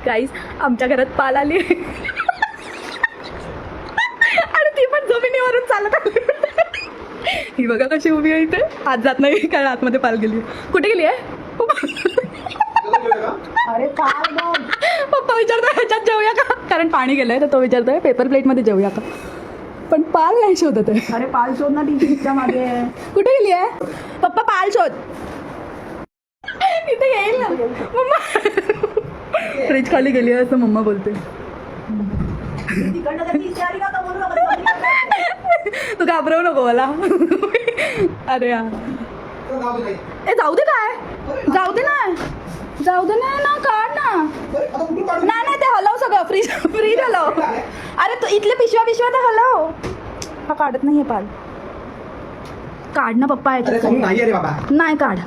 गाईस आमच्या घरात पाल आली आणि ती पण जमिनीवरून चालत आली. ही बघा कशी उभी आहे इथे. आत जात नाही कारण आतमध्ये पाल गेली. कुठे गेली आहे? अरे काय बघ, पप्पा विचारतोय ह्याच्यात जेवूया का, कारण पाणी गेलंय तर तो विचारतोय पेपर प्लेटमध्ये जेवूया का, पण पाल नाही शोधत आहे. अरे पाल शोध ना टीचरच्या मागे. कुठे गेली आहे पप्पा? पाल शोध. इथे येईल ना मम्मा. फ्रीज खाली गेली आहे असं मम्मा बोलते. तिकडनं तर ती आली का तर बोलू नका. तू घाबरवू नको मला. अरे यार ए जाऊ दे काय, जाऊ दे ना, जाऊ दे ना, काढ ना. नाही नाही ते हलव सगळं, फ्रीज फ्रीज हलव. अरे तू इथले पिशव्या तर हलव. हा काढत नाहीये पाल. काढ ना पप्पा याच्यात. नाही अरे बाबा नाही काढ.